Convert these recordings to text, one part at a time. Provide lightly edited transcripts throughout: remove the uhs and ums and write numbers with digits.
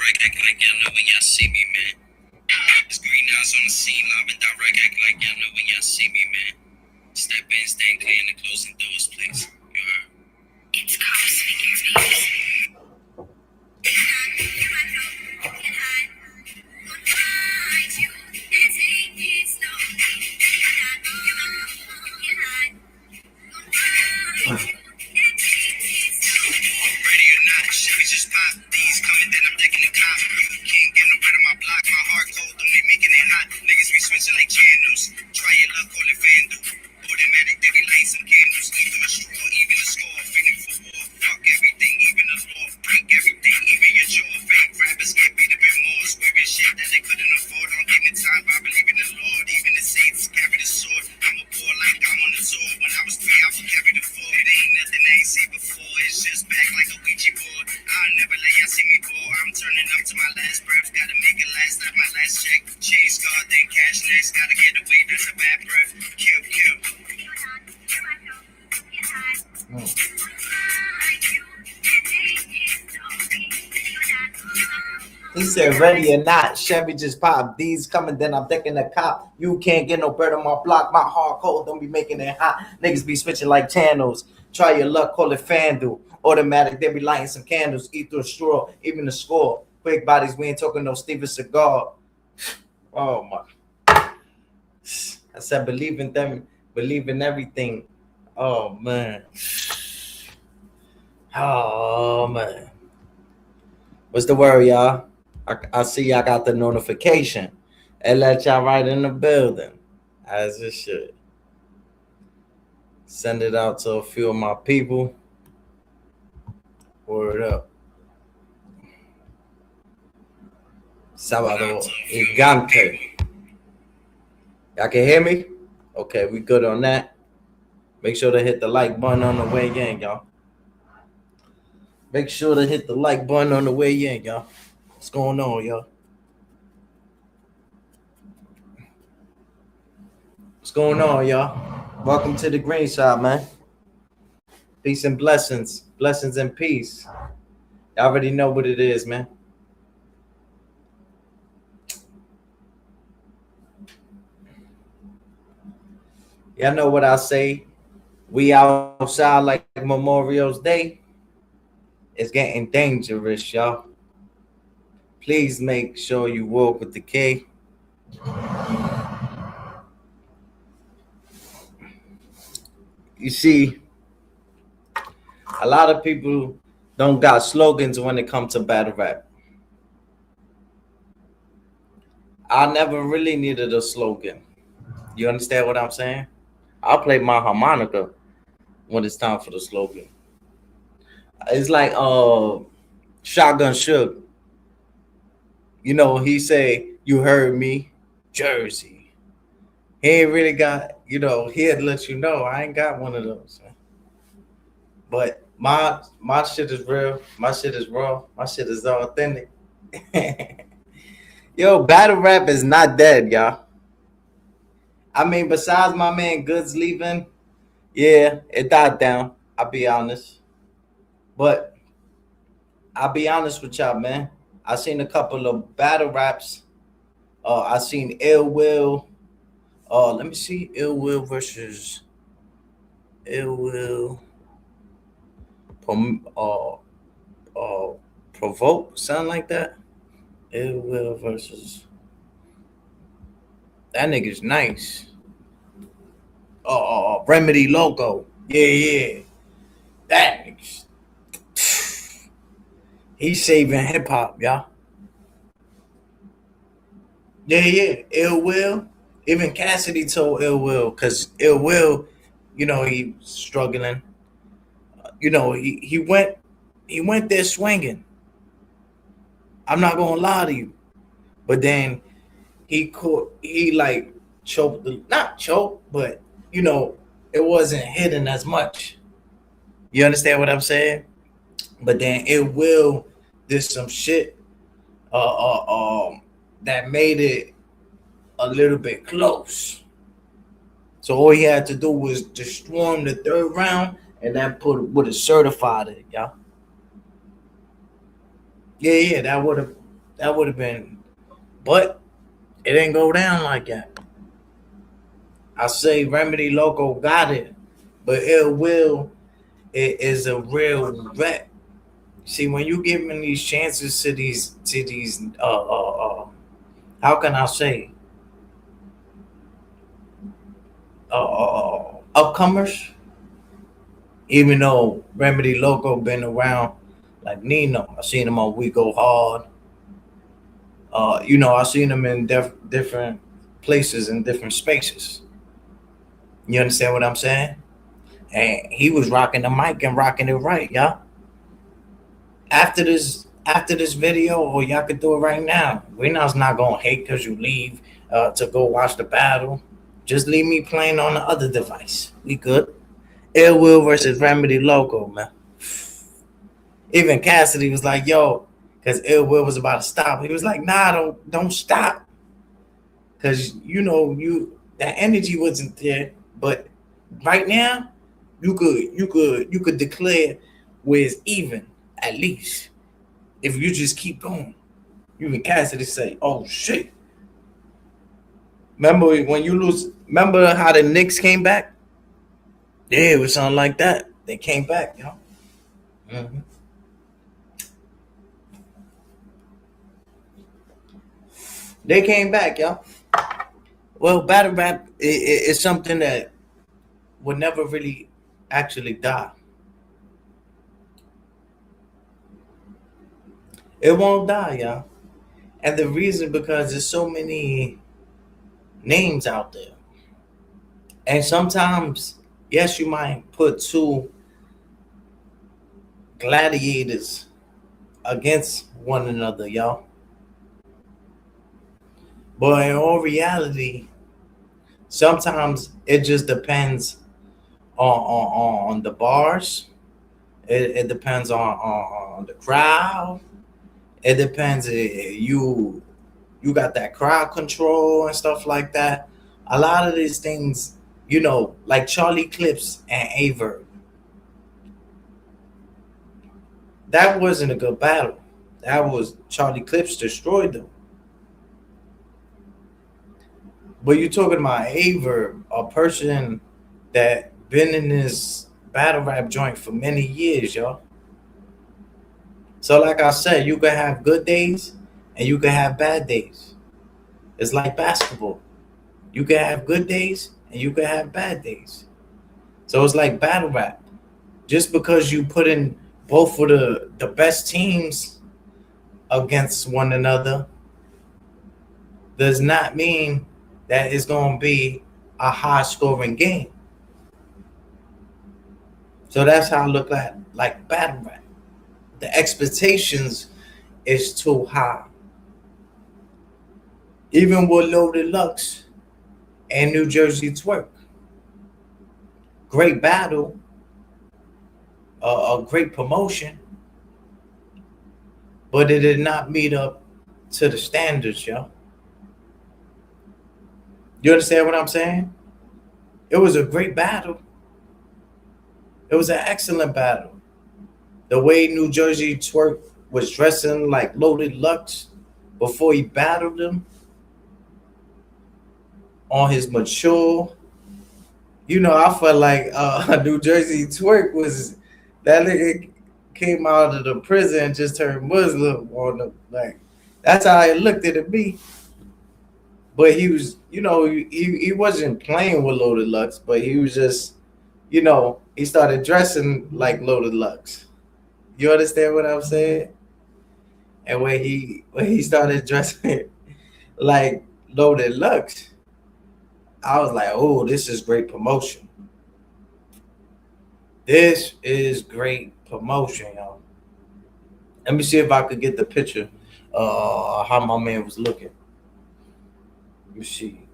direct, act like y'all know when y'all see me, man. It's greenhouse on the scene, live and direct, act like y'all know when y'all see me, man. Step in, stand clear, and the closing doors, please. You heard? It's ready or not, Chevy just pop. These coming, then I'm taking the cop. Can't get no rid of my block, my heart cold, only making it hot. Niggas be switching like channels. Try your luck, call it FanDuel. Automatic, they be lighting some candles. Either a straw, even a score. Fitting for war. Fuck everything, even the law. Break everything, even your jaw. Fake rappers get beat a bit more. Squearing shit that they couldn't afford. Don't give me time, I believe in the Lord. Even the saints carry the sword. I'm a boy like I'm on the tour. When I was 3, I would carry the 4. It ain't nothing I ain't seen before. It's just back like a Ouija board. I'll never let y'all see me poor. I'm turning up to my last breath. Gotta make it last, that's my last check. Chain scar, then cash next. Gotta get away, that's a bad breath. Kill, kill. He said, ready or not, Chevy just popped. These coming, then I'm thinking the cop. You can't get no bread on my block. My heart cold, don't be making it hot. Niggas be switching like channels. Try your luck, call it FanDuel. Automatic, they be lighting some candles. Eat through a straw, even the score. Quick bodies, we ain't talking no Steven Seagal. Oh my. I said, believe in them, believe in everything. Oh man. Oh man. What's the word, y'all? I see y'all got the notification. It let y'all right in the building, as it should. Send it out to a few of my people. Word up. Sábado gigante. Y'all can hear me? Okay, we good on that. Make sure to hit the like button on the way in, y'all. Make sure to hit the like button on the way in, y'all. What's going on, y'all? What's going on, y'all? Welcome to the green side, man. Peace and blessings. Blessings and peace. Y'all already know what it is, man. Y'all know what I say. We outside like Memorial's Day. It's getting dangerous, y'all. Please make sure you walk with the K. You see, a lot of people don't got slogans when it comes to battle rap. I never really needed a slogan. You understand what I'm saying? I'll play my harmonica when it's time for the slogan. It's like Shotgun Suge. You know, he say, you heard me, Jersey. He ain't really got, you know, he'd let you know I ain't got one of those. Man. But my shit is real. My shit is raw. My shit is authentic. Yo, battle rap is not dead, y'all. I mean, besides my man Goods leaving, yeah, it died down. I'll be honest. But I'll be honest with y'all, man. I seen a couple of battle raps. I seen Ill Will. Let me see. Ill Will versus Ill Will. Provoke, sound like that. Ill Will versus. That nigga's nice. Remedy Logo. Yeah. That nigga's. He's saving hip hop, y'all. Yeah. Ill Will. Even Cassidy told Ill Will, because Ill Will, you know, he struggling. You know, he went there swinging. I'm not gonna lie to you, but then he like choked, not choked, but you know, it wasn't hidden as much. You understand what I'm saying? But then it will did some shit that made it a little bit close. So all he had to do was destroy him the third round, and that would have certified it, y'all. Yeah, that would have That would have been, but it didn't go down like that. I say Remedy Loco got it, but Ill Will is a real vet. See, when you giving these chances to these how can I say upcomers, even though Remedy Loco been around like Nino, I seen him on We Go Hard. I seen him in different places and different spaces. You understand what I'm saying? And he was rocking the mic and rocking it right, y'all. After this video, or y'all could do it right now. We're not gonna hate because you leave to go watch the battle. Just leave me playing on the other device. We good. Ill Will versus Remedy Loco, man. Even Cassidy was like, "Yo," because Ill Will was about to stop. He was like, "Nah, don't stop," because that energy wasn't there. But right now, you could declare where it's even at least if you just keep going. Even Cassidy say, "Oh shit." Remember when you lose? Remember how the Knicks came back? Yeah, it was something like that. They came back, yo. Mm-hmm. They came back, yo. Well, battle rap is something that would never really actually die. It won't die, y'all. And the reason because there's so many names out there. And sometimes, yes, you might put two gladiators against one another, y'all. But in all reality, sometimes it just depends on the bars. It depends on the crowd. It depends. You got that crowd control and stuff like that. A lot of these things, like Charlie Clips and Aver, that wasn't a good battle. That was Charlie Clips destroyed them. But you're talking about Aver, a person that been in this battle rap joint for many years, y'all. So like I said, you can have good days and you can have bad days. It's like basketball. You can have good days and you can have bad days. So it's like battle rap. Just because you put in both of the best teams against one another does not mean that it's going to be a high scoring game. So that's how I look at like battle rap. The expectations is too high. Even with Loaded Lux and New Jersey Twerk. Great battle, a great promotion, but it did not meet up to the standards, yo. You understand what I'm saying? It was a great battle. It was an excellent battle. The way New Jersey Twerk was dressing like Loaded Lux before he battled him on his mature. I felt like New Jersey Twerk was that nigga came out of the prison and just turned Muslim on the like. That's how it looked at me. But he was, he wasn't playing with Loaded Lux, but he was just, he started dressing like Loaded Lux. You understand what I'm saying? And when he started dressing like Loaded Lux, I was like, oh, this is great promotion. This is great promotion, y'all. Let me see if I could get the picture how my man was looking. Let me see.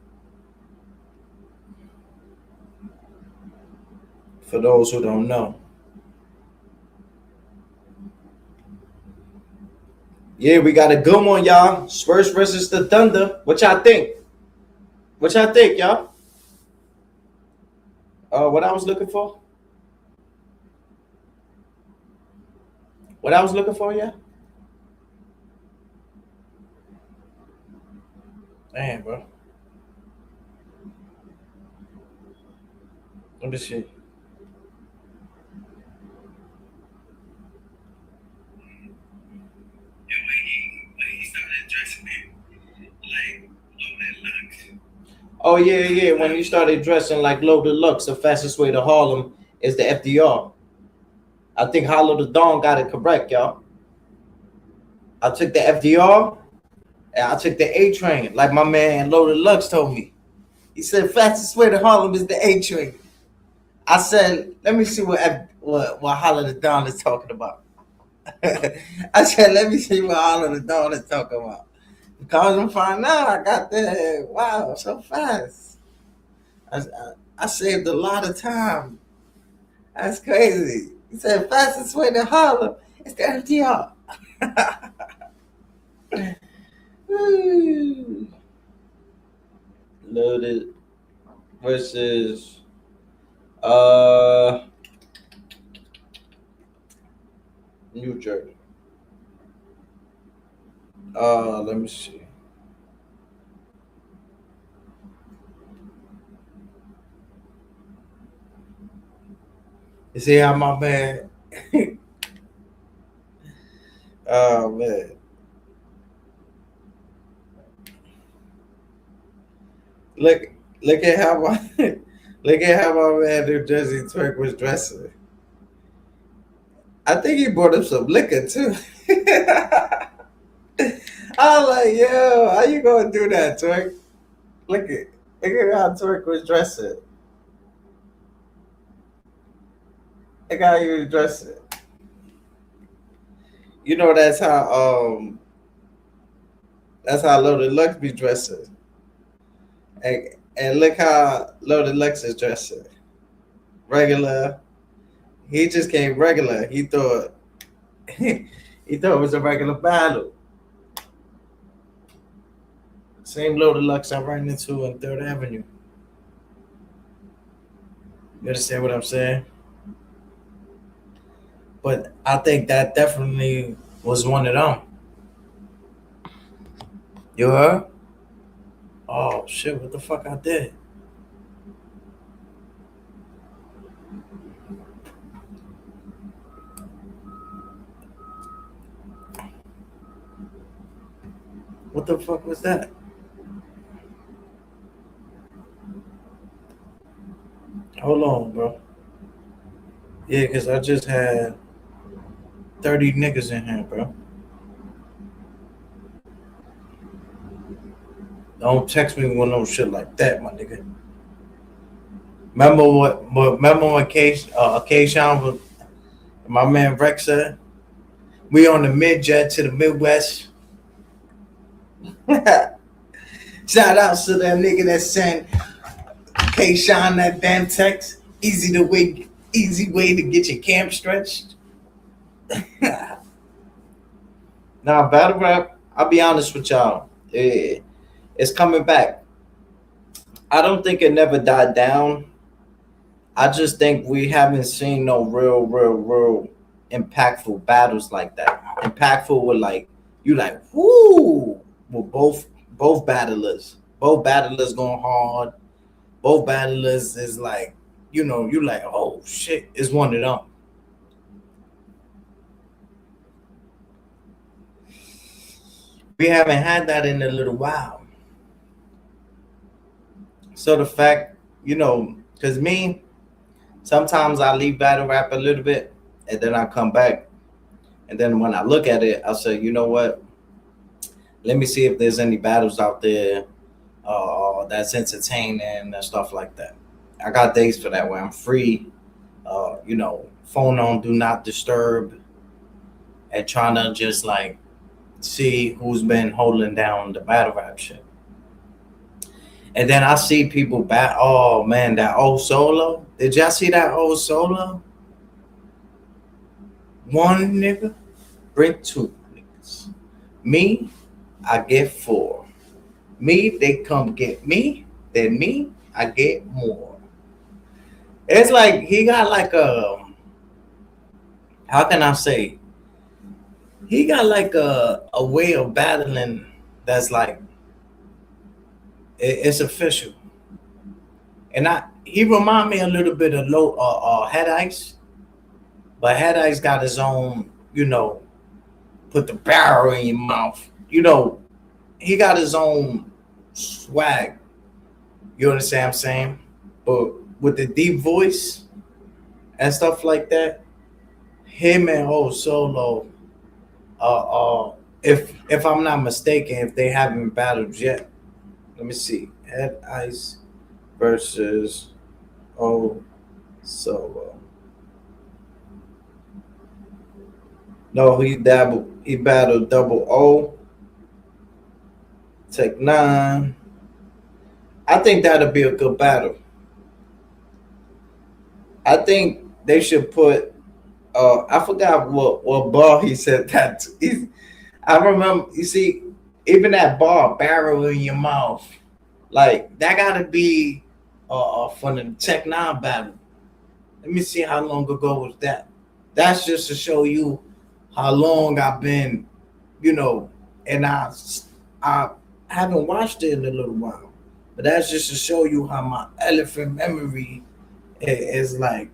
For those who don't know. Yeah, we got a good one, y'all. Spurs versus the Thunder. What y'all think? What y'all think, y'all? What I was looking for? What I was looking for, yeah? Damn, bro. Let me see. And when he started dressing it like loaded lux. Oh yeah, yeah. When you started dressing like Low Deluxe, the fastest way to Harlem is the FDR. I think Hollow the Dawn got it correct, y'all. I took the FDR and I took the A train, like my man Low Deluxe told me. He said fastest way to Harlem is the A train. I said, let me see what Hollow the Dawn is talking about. I said, let me see what Hollow the Dawn is talking about. Because I'm finding out I got there. Wow, so fast. I saved a lot of time. That's crazy. He said fastest way to Harlem is the FDR. Loaded versus uh New Jersey. Let me see. You see how my man? Oh man, look look at how my look at how my man New Jersey Twerk was dressing. I think he brought up some liquor too. I was like, yo, how you gonna do that, Twerk? Look at look at how Twerk was dressing. Look how he was dressing. You know that's how Loaded Lux be dressing. And look how Loaded Lux is dressing. Regular. He just came regular. He thought he thought it was a regular battle. Same Loaded Lux I ran into on Third Avenue. You understand what I'm saying? But I think that definitely was one of them. You heard? Oh shit! What the fuck I did? What the fuck was that? Hold on, bro. Yeah, cause I just had 30 niggas in here, bro. Don't text me with no shit like that, my nigga. Remember what remember when K Sean was my man Rex said? We on the mid jet to the Midwest. Shout out to that nigga that sent K Sean that damn text. Easy way to get your camp stretched. Now battle rap, I'll be honest with y'all. It's coming back. I don't think it never died down. I just think we haven't seen no real impactful battles like that. Impactful with like you like whoo with both battlers. Both battlers going hard. Both battlers is like, you like, oh shit, it's one of them. We haven't had that in a little while. So the fact, because me, sometimes I leave battle rap a little bit and then I come back. And then when I look at it, I say, you know what? Let me see if there's any battles out there that's entertaining and stuff like that. I got days for that where I'm free, phone on, do not disturb, and trying to just like see who's been holding down the battle rap shit. And then I see people back. Oh man, that old solo. Did y'all see that old solo? One nigga, bring two niggas. Me, I get four. Me, they come get me. Then me, I get more. It's like he got like a. How can I say? He got like a way of battling that's like It's official. And he remind me a little bit of low Head Ice, but Head Ice got his own, put the barrel in your mouth. He got his own swag. You understand what I'm saying? But with the deep voice and stuff like that, him and Solo, if I'm not mistaken, if they haven't battled yet, let me see. Head Ice versus Solo. No, he battled Double O, Tech Nine. I think that'll be a good battle. I think they should put. I forgot what bar he said that. I remember. You see, even that bar, barrel in your mouth, like that gotta be from the Tech Nine battle. Let me see how long ago was that. That's just to show you how long I've been, and I haven't watched it in a little while. But that's just to show you how my elephant memory is like.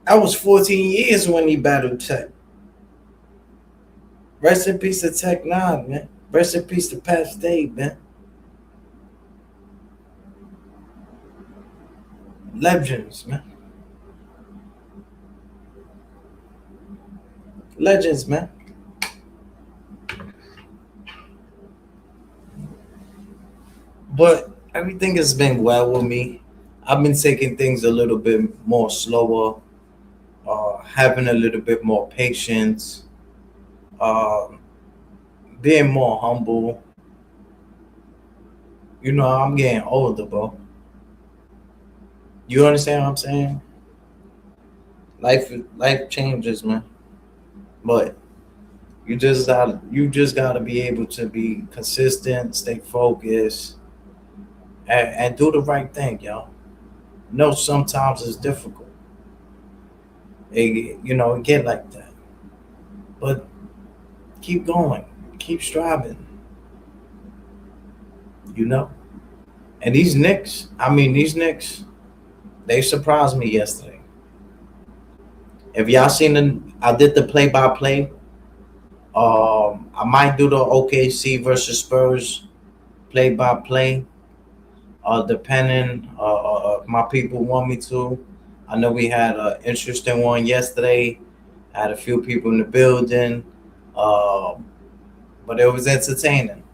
I was 14 years when he battled Tech. Rest in peace to Tech Nine, man. Rest in peace to Pat Stay, man. Legends, man. Legends, man. But everything has been well with me. I've been taking things a little bit more slower, having a little bit more patience, uh, being more humble. I'm getting older, bro. You understand what I'm saying? Life changes, man. But you just gotta be able to be consistent, stay focused, and do the right thing, y'all. No, sometimes it's difficult. It get like that. But keep going, keep striving, you know. And these Knicks, they surprised me yesterday. If y'all seen I did the play by play. I might do the OKC versus Spurs play by play, depending if my people want me to. I know we had an interesting one yesterday. Had a few people in the building, uh, but it was entertaining.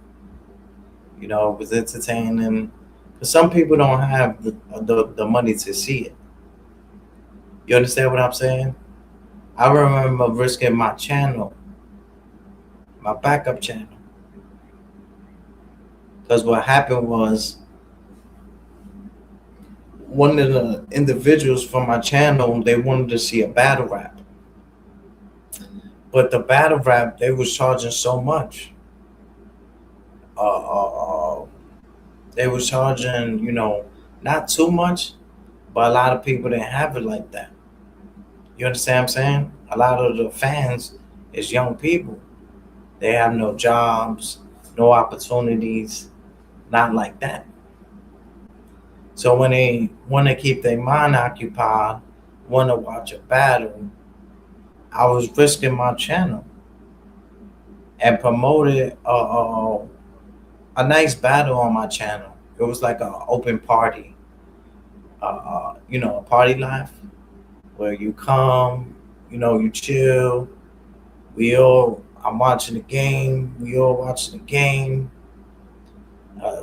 It was entertaining. 'Cause some people don't have the money to see it. You understand what I'm saying? I remember risking my channel, my backup channel, because what happened was one of the individuals from my channel, they wanted to see a battle rap, but the battle rap they was charging so much. Uh, uh, uh, they was charging, not too much, but a lot of people didn't have it like that. You understand what I'm saying? A lot of the fans is young people. They have no jobs, no opportunities, not like that. So when they want to keep their mind occupied, want to watch a battle, I was risking my channel and promoted a nice battle on my channel. It was like an open party, a party life where you come, you chill. I'm watching the game. We all watching the game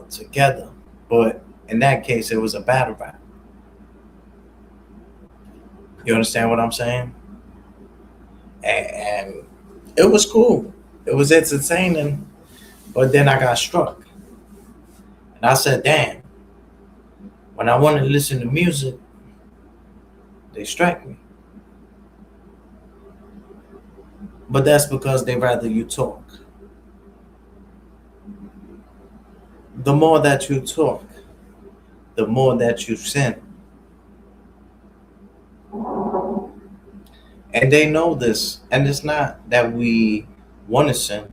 together. But in that case, it was a battle rap. You understand what I'm saying? And it was cool. It was entertaining. But then I got struck. And I said, damn, when I want to listen to music, they strike me. But that's because they rather you talk. The more that you talk, the more that you sin. And they know this. And it's not that we want to sin,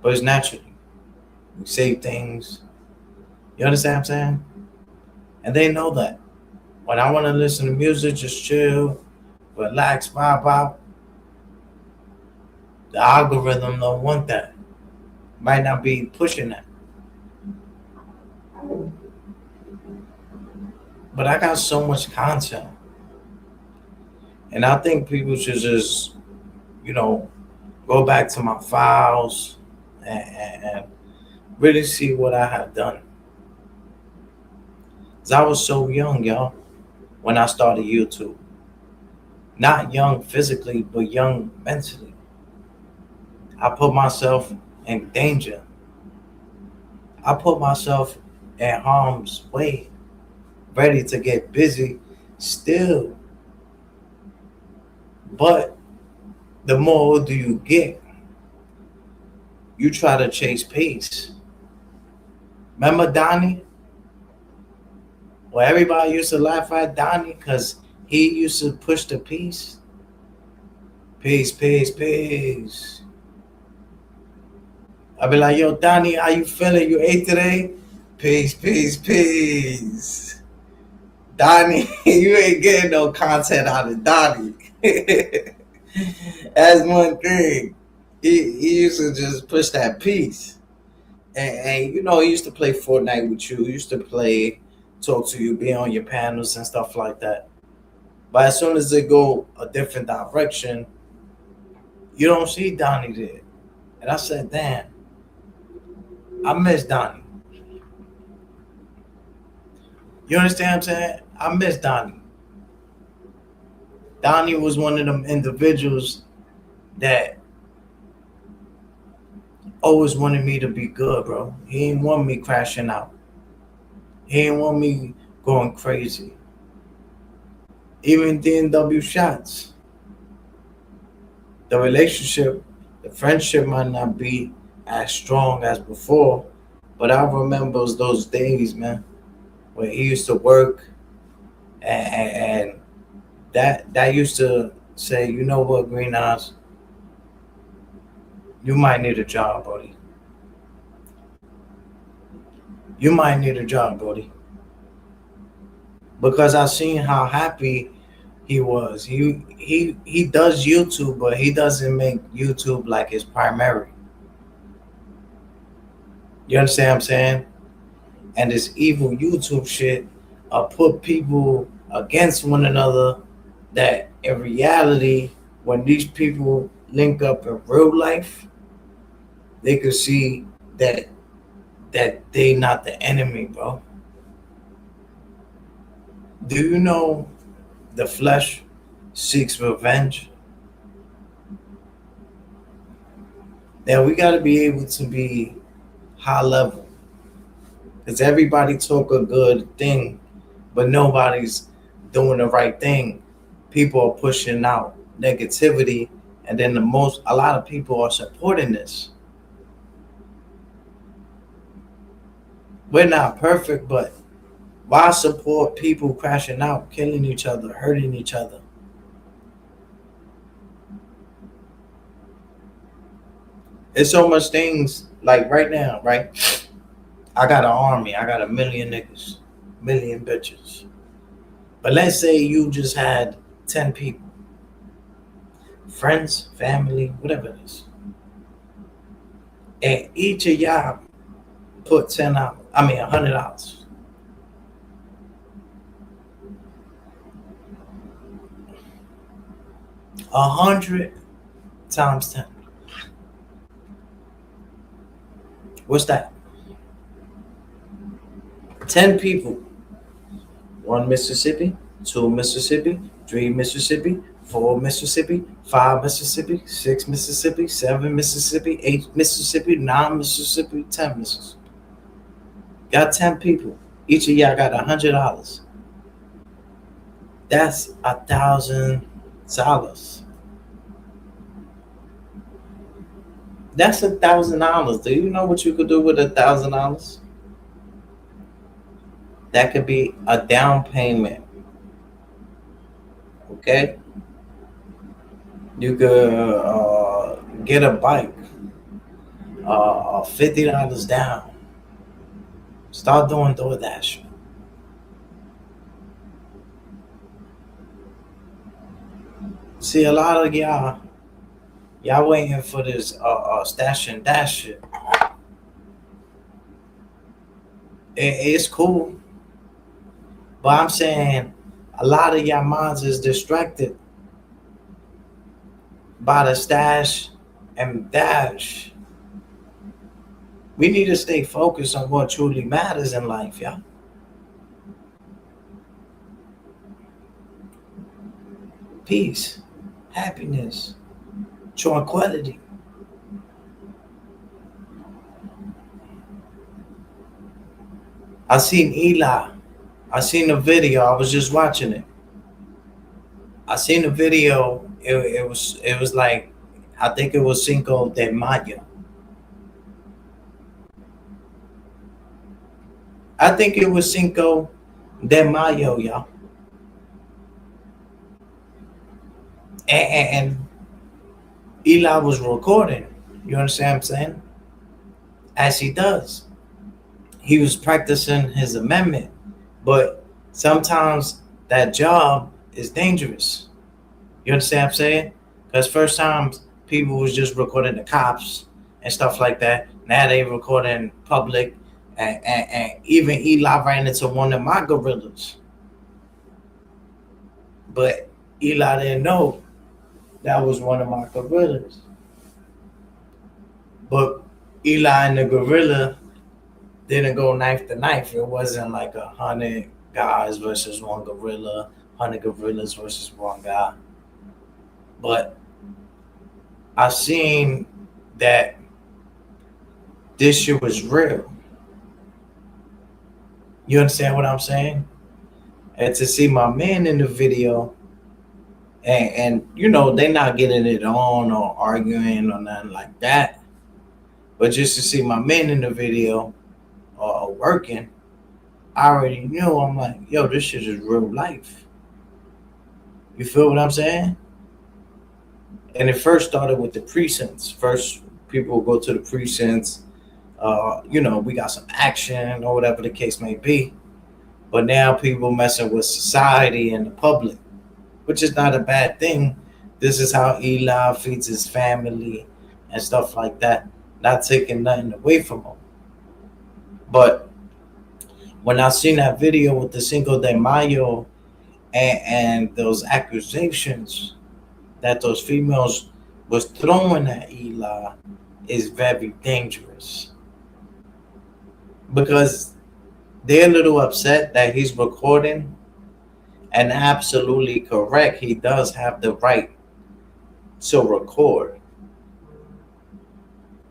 but it's naturally. We say things, You understand what I'm saying? And they know that. When I want to listen to music, just chill, relax, vibe out, the algorithm don't want that. Might not be pushing that. But I got so much content. And I think people should just, you know, go back to my files and really see what I have done. Cause I was so young, y'all, when I started YouTube. Not young physically, but young mentally. I put myself in danger. I put myself in harm's way, ready to get busy still. But the more older you get, you try to chase pace. Remember Donnie? Well, everybody used to laugh at Donnie because he used to push the peace. Peace, peace, peace. I'd be like, yo, Donnie, how you feeling? You ate today? Peace, peace, peace. Donnie, you ain't getting no content out of Donnie. That's one thing. He used to just push that peace. And you know, he used to play Fortnite with you. He used to play, talk to you, be on your panels and stuff like that. But as soon as they go a different direction, you don't see Donnie there. And I said, damn, I miss Donnie. You understand what I'm saying? I miss Donnie. Donnie was one of them individuals that always wanted me to be good, bro. He didn't want me crashing out. He didn't want me going crazy. Even DNW shots. The relationship, the friendship might not be as strong as before, but I remember those days, man, when he used to work and that used to say, you know what, Green Eyes, you might need a job, buddy. You might need a job, buddy. Because I seen how happy he was. He does YouTube, but he doesn't make YouTube like his primary. You understand what I'm saying? And this evil YouTube shit put people against one another that in reality, when these people link up in real life, they could see that they not the enemy, bro. Do you know the flesh seeks revenge? Now we gotta be able to be high level. Because everybody talk a good thing, but nobody's doing the right thing. People are pushing out negativity, and then a lot of people are supporting this. We're not perfect, but why support people crashing out, killing each other, hurting each other? It's so much things like right now, right? I got an army, I got a million niggas, million bitches. But let's say you just had 10 people, friends, family, whatever it is. And each of y'all put $100. 100 times 10. What's that? 10 people. 1 Mississippi, 2 Mississippi, 3 Mississippi, 4 Mississippi, 5 Mississippi, 6 Mississippi, 7 Mississippi, 8 Mississippi, 9 Mississippi, 10 Mississippi. Got 10 people. Each of y'all got $100. That's $1,000. That's $1,000. Do you know what you could do with $1,000? That could be a down payment. Okay? You could get a bike, $50 down. Start doing DoorDash. See, a lot of y'all waiting for this stash and dash shit. It's cool, but I'm saying a lot of y'all minds is distracted by the stash and dash. We need to stay focused on what truly matters in life, y'all. Peace, happiness, tranquility. I seen Eli. I seen the video. I was just watching it. I seen the video. It was like, I think it was Cinco de Mayo. I think it was Cinco de Mayo, y'all. And Eli was recording. You understand what I'm saying? As he does. He was practicing his amendment. But sometimes that job is dangerous. You understand what I'm saying? Because first times people was just recording the cops and stuff like that. Now they recording public. And even Eli ran into one of my gorillas. But Eli didn't know that was one of my gorillas. But Eli and the gorilla didn't go knife to knife. It wasn't like 100 guys versus one gorilla, 100 gorillas versus one guy. But I seen that this shit was real. You understand what I'm saying? And to see my man in the video, and you know, they not getting it on or arguing or nothing like that. But just to see my man in the video working, I already knew. I'm like, yo, this shit is real life. You feel what I'm saying? And it first started with the precincts. First, people will go to the precincts. You know, we got some action or whatever the case may be. But now people messing with society and the public, which is not a bad thing. This is how Eli feeds his family and stuff like that. Not taking nothing away from him. But when I seen that video with the Cinco de Mayo and those accusations that those females was throwing at Eli is very dangerous. Because they're a little upset that he's recording, and absolutely correct. He does have the right to record.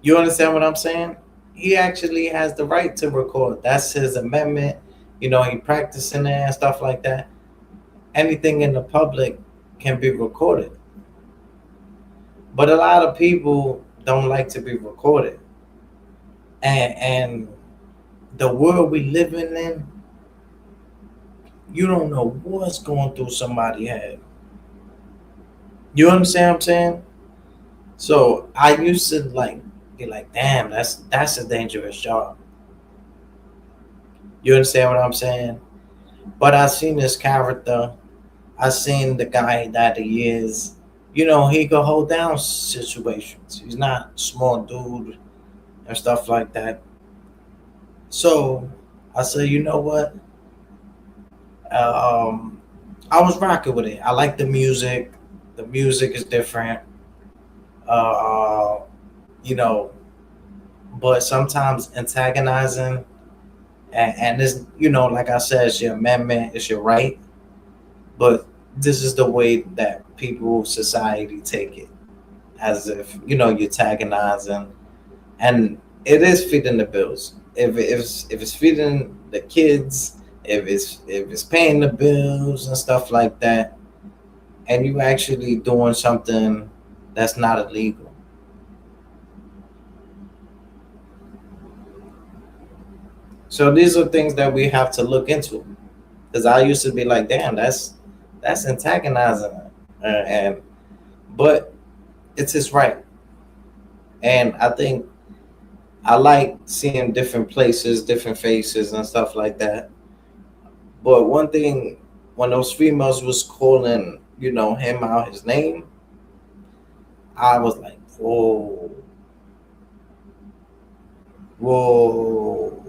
You understand what I'm saying? He actually has the right to record. That's his amendment. You know, he practicing it and stuff like that. Anything in the public can be recorded. But a lot of people don't like to be recorded. And the world we living in, you don't know what's going through somebody's head. You understand what I'm saying? So I used to be like, damn, that's a dangerous job. You understand what I'm saying? But I seen this character. I seen the guy that he is. You know, he could hold down situations. He's not a small dude and stuff like that. So I said, you know what? I was rocking with it. I like the music. The music is different. You know, but sometimes antagonizing and this, you know, like I said, it's your amendment, it's your right. But this is the way that people, society take it, as if, you know, you're antagonizing, and it is feeding the bills. If it's feeding the kids, if it's paying the bills and stuff like that, and you actually doing something that's not illegal. So these are things that we have to look into. Because I used to be like, damn, that's antagonizing, but it's his right. And I think I like seeing different places, different faces, and stuff like that. But one thing, when those females was calling, him out his name, I was like, whoa, whoa,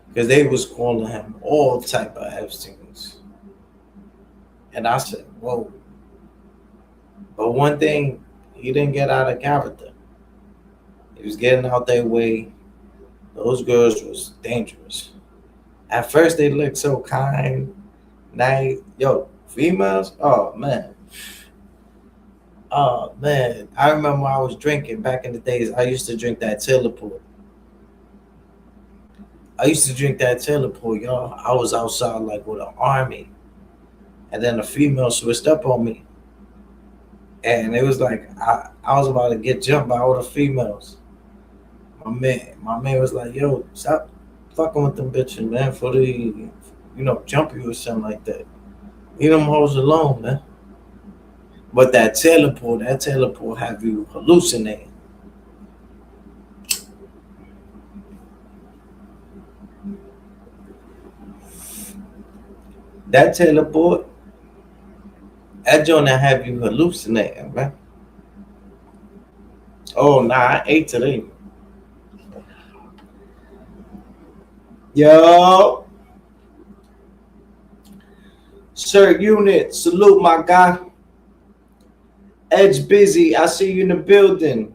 because they was calling him all type of Epstein's, and I said, whoa. But one thing, he didn't get out of character. He was getting out their way. Those girls was dangerous. At first, they looked so kind, nice. Yo, females, oh man. I remember I was drinking back in the days. I used to drink that Taylor Port. Y'all. I was outside like with an army, and then the female switched up on me, and it was like I was about to get jumped by all the females. My man was like, "Yo, stop fucking with them bitches, man, for the, jump you or something like that. Leave them hoes alone, man." But that teleport have you hallucinating. That teleport, that joint that have you hallucinating, man. Oh, nah, I ate today. Yo, Sir Unit, salute my guy. Edge busy, I see you in the building.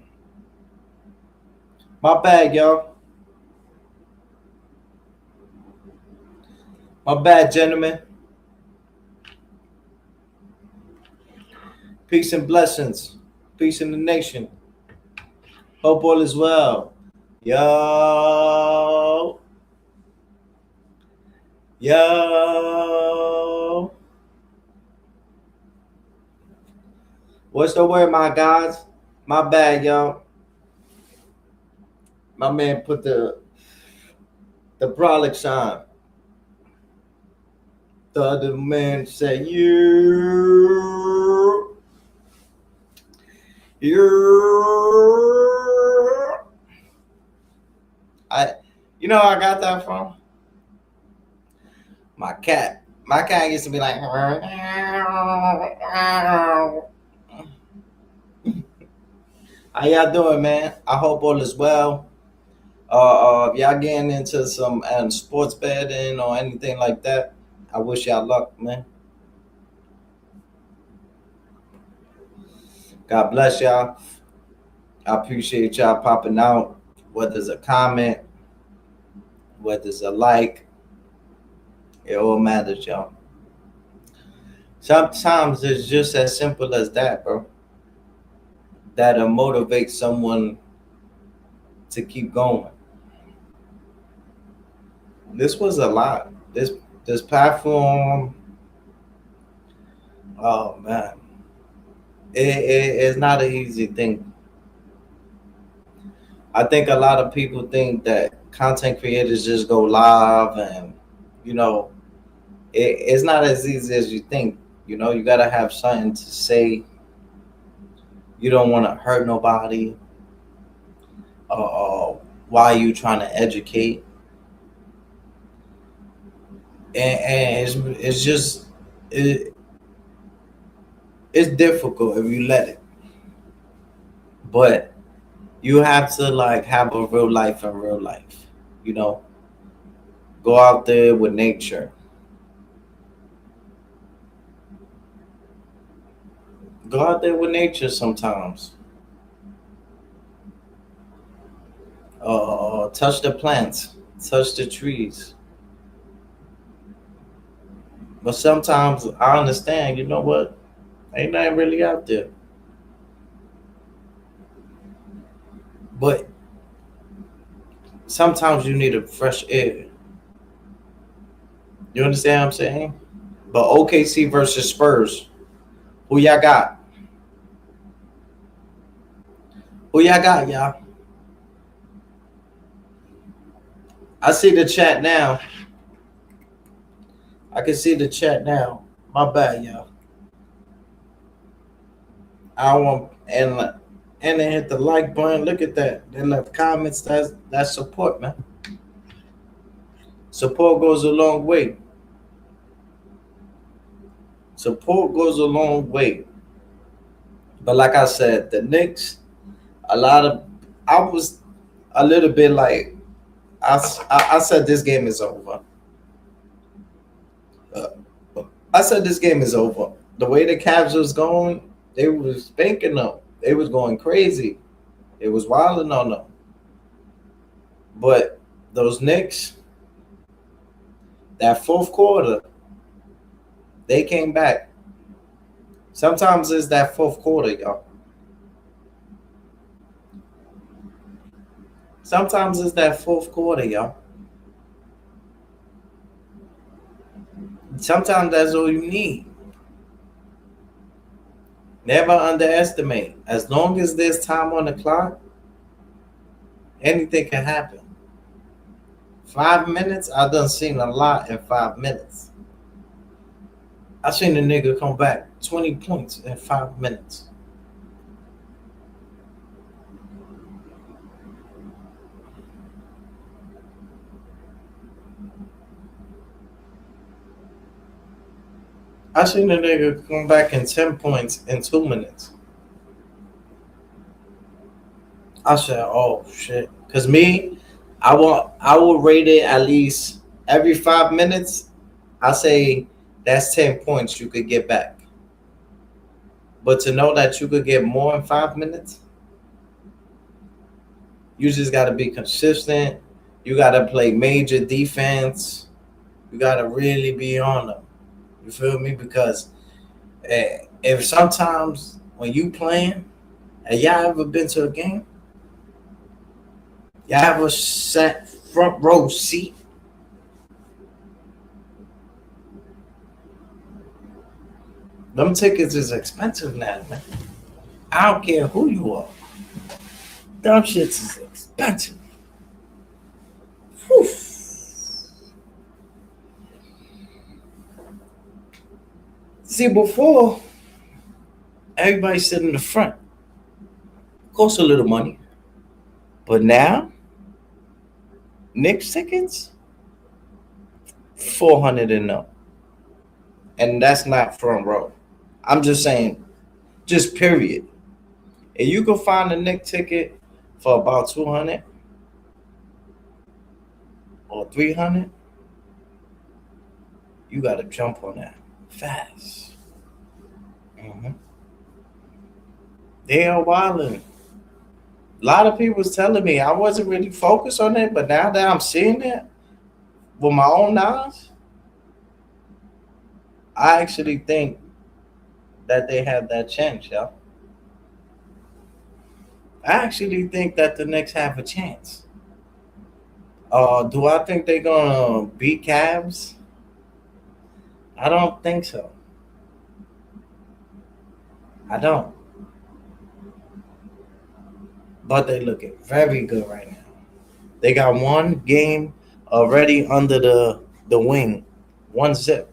My bad, y'all. My bad, gentlemen. Peace and blessings. Peace in the nation. Hope all is well. Yo. Yo. What's the word, my guys? My bad, y'all. My man put the products on. The other man said, you. I got that from my cat. My cat used to be like, how y'all doing, man? I hope all is well. If y'all getting into some sports betting or anything like that, I wish y'all luck, man. God bless y'all. I appreciate y'all popping out. Whether it's a comment, whether it's a like, it all matters, y'all. Sometimes it's just as simple as that, bro. That'll motivate someone to keep going. This was a lot. This platform, oh man, it's not an easy thing. I think a lot of people think that content creators just go live and, it's not as easy as you think. You gotta have something to say. You don't want to hurt nobody. Why are you trying to educate? And it's just it's difficult if you let it. But you have to like have a real life in real life. Go out there with nature. Go out there with nature sometimes. Touch the plants, touch the trees. But sometimes I understand, you know what? Ain't nothing really out there. But sometimes you need a fresh air. You understand what I'm saying? But OKC versus Spurs. Who y'all got? Who y'all got, y'all? I see the chat now. I can see the chat now. My bad, y'all. I don't want and they hit the like button. Look at that. They left comments. That's support, man. Support goes a long way. Support goes a long way. But like I said, the Knicks, a lot of I was a little bit like I said this game is over. Uh, I said this game is over. The way the Cavs was going, they was spanking them. They was going crazy. It was wilding on them. But those Knicks, that fourth quarter, they came back. Sometimes it's that fourth quarter, y'all. Sometimes it's that fourth quarter, y'all. Sometimes that's all you need. Never underestimate. As long as there's time on the clock, anything can happen. 5 minutes, I done seen a lot in 5 minutes. I seen a nigga come back 20 points in 5 minutes. I seen a nigga come back in 10 points in 2 minutes. I said, oh shit. Cause me, I will rate it at least every 5 minutes. I say that's 10 points you could get back. But to know that you could get more in 5 minutes, you just gotta be consistent. You gotta play major defense. You gotta really be on them. You feel me? Because if sometimes when you playing, have y'all ever been to a game? Y'all have a set front row seat? Them tickets is expensive now, man. I don't care who you are. Them shits is expensive. Whew. See, before, everybody sit in the front. Costs a little money. But now, Knicks tickets, 400 and up. And that's not front row. I'm just saying, just period. If you can find a Knicks ticket for about 200 or 300, you got to jump on that fast. They are wilding. A lot of people was telling me I wasn't really focused on it, but now that I'm seeing it with my own eyes, I actually think that they have that chance, y'all. I actually think that the Knicks have a chance. Do I think they're gonna beat Cavs? I don't think so. I don't. But they looking very good right now. They got one game already under the wing, one zip.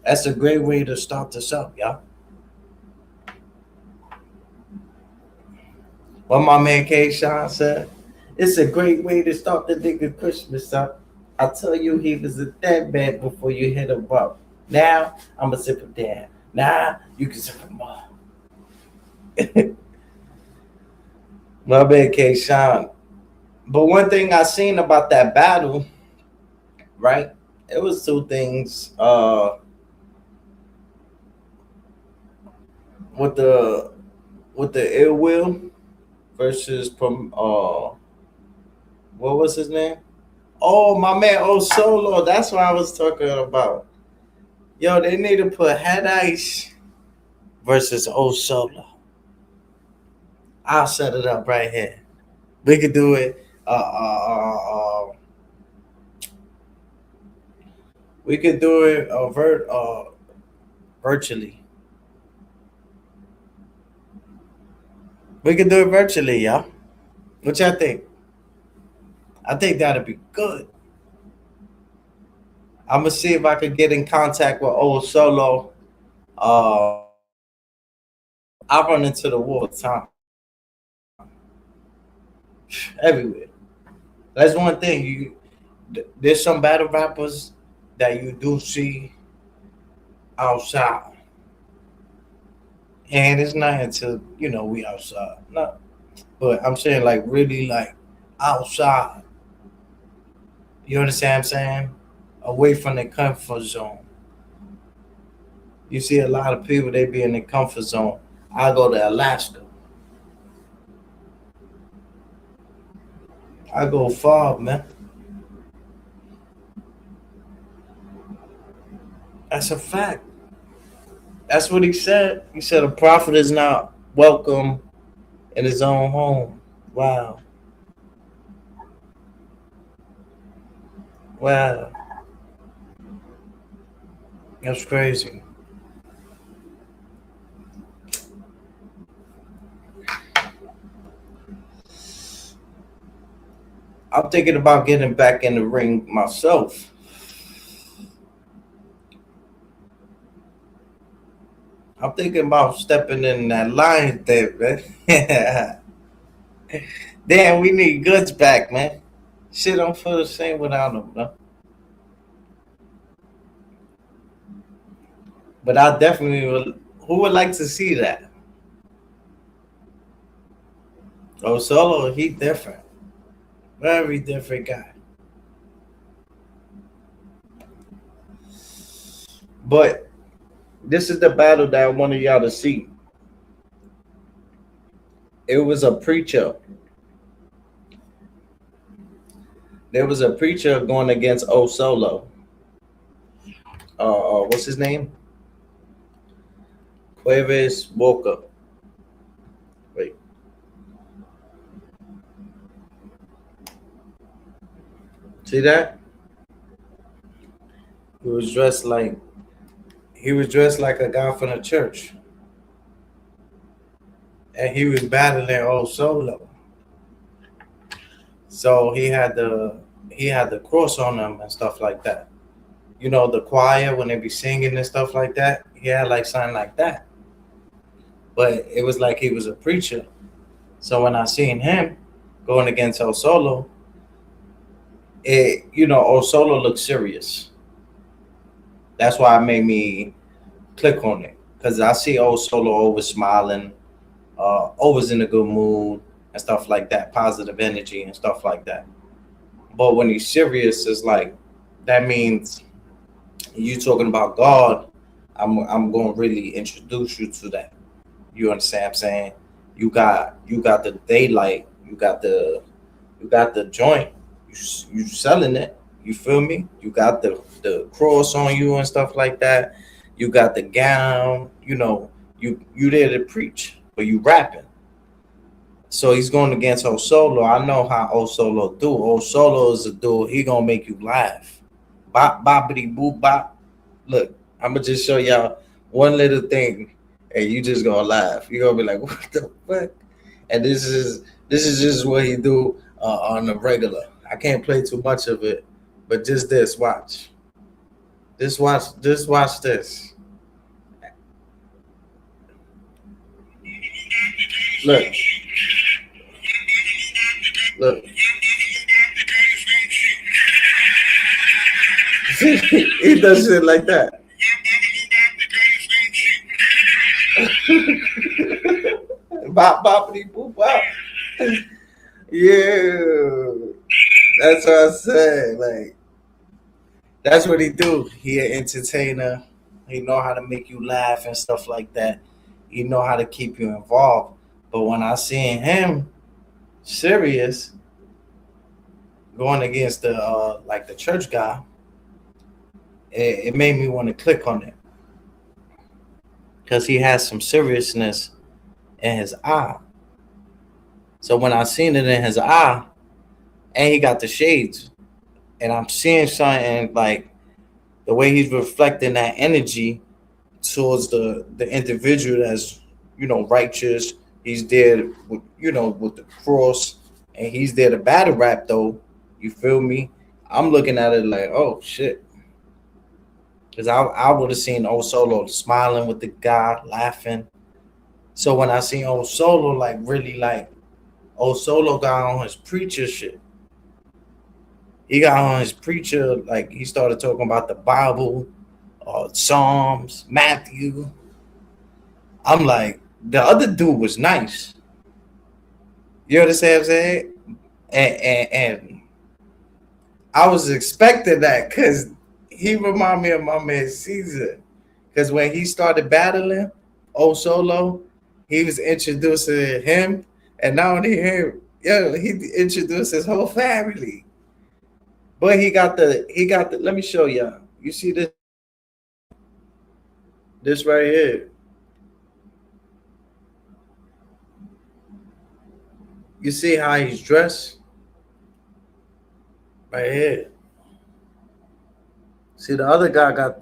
That's a great way to start this up, y'all. What my man K. Sean said, it's a great way to start the nigga Christmas up. I tell you, he was a dead man before you hit him up. Now I'm gonna sip him down. Now you can sip him up. My man K. Sean. But one thing I seen about that battle, right? It was two things. With the ill will versus from what was his name? Oh, my man, oh Solo. That's what I was talking about. Yo, they need to put Head Ice versus Oh Solo. I'll set it up right here. We could do it. We could do it virtually. We could do it virtually, y'all. What y'all think? I think that'd be good. I'm gonna see if I could get in contact with old Solo. I run into the wall all the time. everywhere. That's one thing. There's some battle rappers that you do see outside, and it's not until we outside. No, but I'm saying like really like outside. You understand what I'm saying? Away from the comfort zone. You see a lot of people they be in the comfort zone. I go to Alaska. I go far, man. That's a fact. That's what he said. He said a prophet is not welcome in his own home. Wow. Wow. That's crazy. I'm thinking about getting back in the ring myself. I'm thinking about stepping in that line there, man. Damn, we need goods back, man. Shit don't feel the same without them, no. But I definitely will. Who would like to see that? Oh, Solo, he different. Very different guy. But this is the battle that I wanted y'all to see. It was a preacher. There was a preacher going against O Solo. What's his name? Cuevas Walker. Wait. See that? He was dressed like a guy from the church. And he was battling O Solo. So he had the cross on him and stuff like that. You know, the choir when they be singing and stuff like that, he had like something like that. But it was like he was a preacher. So when I seen him going against O Solo, O Solo looked serious. That's why it made me click on it. Because I see O Solo always smiling, always in a good mood and stuff like that, positive energy and stuff like that. But when he's serious, it's like that means you talking about God. I'm going to really introduce you to that. You understand what I'm saying? You got the daylight. You got the joint. You selling it. You feel me? You got the cross on you and stuff like that. You got the gown. You there to preach, but you rapping. So he's going against O Solo. I know how O Solo do. O Solo is a dude. He gonna make you laugh. Bop boppity boop bop. Look, I'm gonna just show y'all one little thing, and you just gonna laugh. You're gonna be like, "What the fuck?" And this is just what he do on the regular. I can't play too much of it, but just this. Watch. Just watch this. Look. Look. He does shit like that. Bop boppity boop bop. Yeah. That's what I said. Like that's what he do. He an entertainer. He know how to make you laugh and stuff like that. He know how to keep you involved. But when I seen him serious going against the church guy, it made me want to click on it because he has some seriousness in his eye. So when I seen it in his eye, and he got the shades, and I'm seeing something like the way he's reflecting that energy towards the individual that's righteous. He's there with the cross, and he's there to battle rap though. You feel me? I'm looking at it like, oh shit. Because I would have seen O Solo smiling with the guy, laughing. So when I seen O Solo, like really like Solo got on his preacher shit. He got on his preacher, like he started talking about the Bible, Psalms, Matthew. I'm like, the other dude was nice. You understand what I'm saying? And I was expecting that because he reminded me of my man Caesar. Because when he started battling Solo, he was introducing him, and not only him, he introduced his whole family. But he got the. Let me show y'all. You see this right here. You see how he's dressed? Right here. See, the other guy got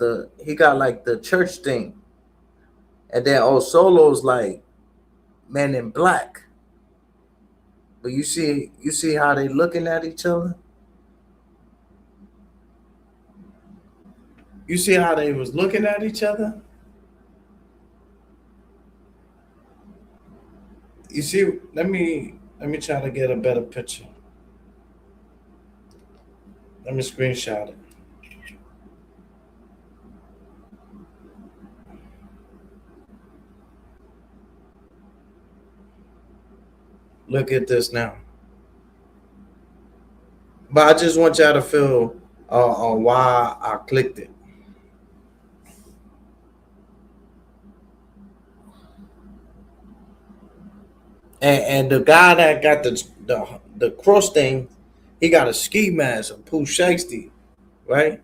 like the church thing. And then Solo's like Men in Black. But you see how they looking at each other? You see how they was looking at each other? You see, let me try to get a better picture. Let me screenshot it. Look at this now. But I just want y'all to feel on why I clicked it. And the guy that got the cross thing, he got a ski mask, a Pooh Shiesty, right?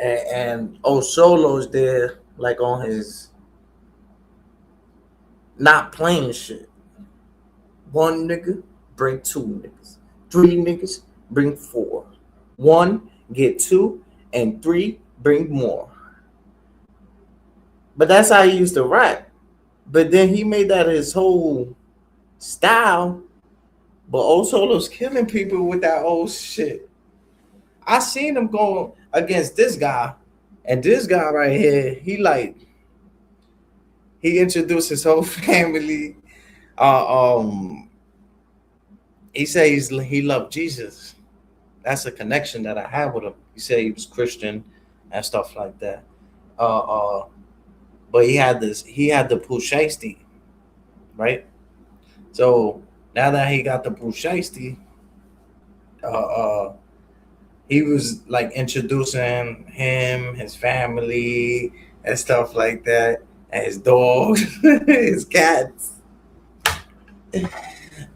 And Solo's there like on his not playing shit. One nigga, bring two niggas. Three niggas, bring four. One, get two, and three, bring more. But that's how he used to rap. But then he made that his whole style. But Solo's killing people with that old shit. I seen him go against this guy, and this guy right here, he introduced his whole family. He says he loved Jesus. That's a connection that I have with him. He said he was Christian and stuff like that. But he had the Pooh Shiesty, right? So now that he got the Pooh Shiesty, he was like introducing him, his family, and stuff like that, and his dogs, his cats.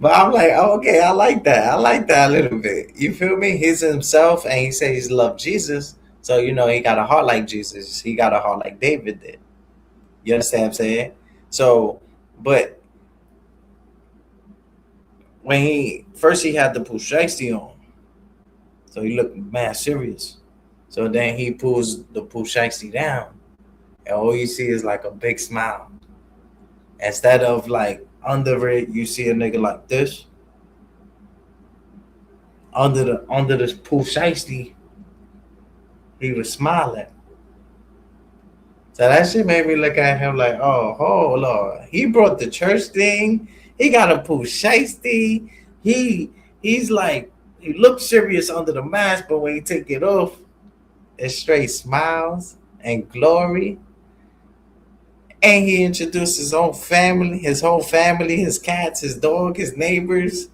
But I'm like, oh, okay, I like that. I like that a little bit. You feel me? He's himself, and he says he loved Jesus. So he got a heart like Jesus. He got a heart like David did. You understand what I'm saying? So, but when he had the Pooh Shiesty on, so he looked mad serious. So then he pulls the Pooh Shiesty down, and all you see is like a big smile. Instead of like under it, you see a nigga like this. Under this Pooh Shiesty, he was smiling. So that shit made me look at him like, oh Lord. He brought the church thing. He got a Pooh Shiesty. He's like, he looks serious under the mask, but when he take it off, it's straight smiles and glory. And he introduced his whole family, his cats, his dog, his neighbors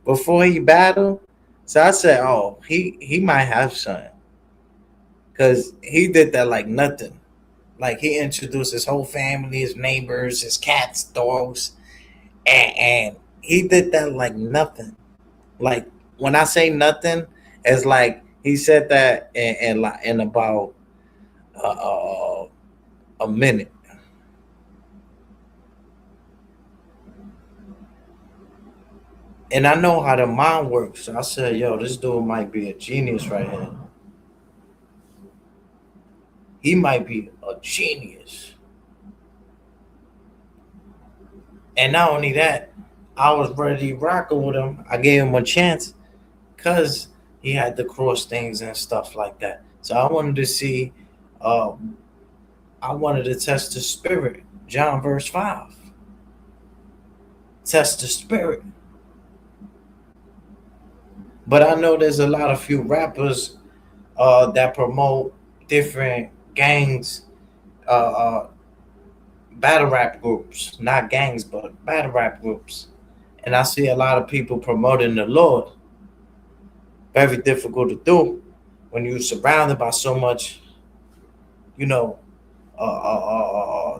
before he battled. So I said, oh, he might have something. Because he did that like nothing. Like he introduced his whole family, his neighbors, his cats, dogs, and he did that like nothing. Like when I say nothing, it's like he said that in about a minute. And I know how the mind works. So I said, yo, this dude might be a genius right here. He might be a genius. And not only that, I was ready rocking with him. I gave him a chance because he had the cross things and stuff like that. So I wanted to see, I wanted to test the spirit. John verse 5. Test the spirit. But I know there's a lot of few rappers that promote different gangs, uh, battle rap groups, not gangs, but battle rap groups. And I see a lot of people promoting the Lord. Very difficult to do when you're surrounded by so much, you know,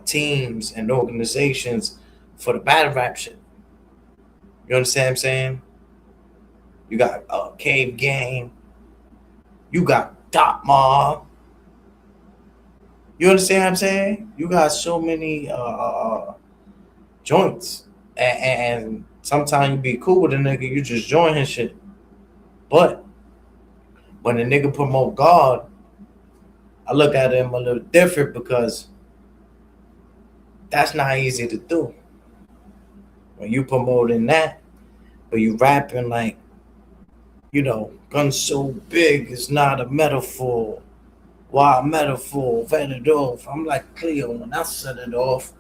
teams and organizations for the battle rap shit. You understand what I'm saying? You got Cave Gang, you got Dot Mob. You understand what I'm saying? You got so many joints, and sometimes you be cool with a nigga, you just join his shit. But when a nigga promote God, I look at him a little different because that's not easy to do. When you promoting that, but you rapping like, guns so big is not a metaphor. Why a metaphor? Vet it off. I'm like Cleo when I set it off.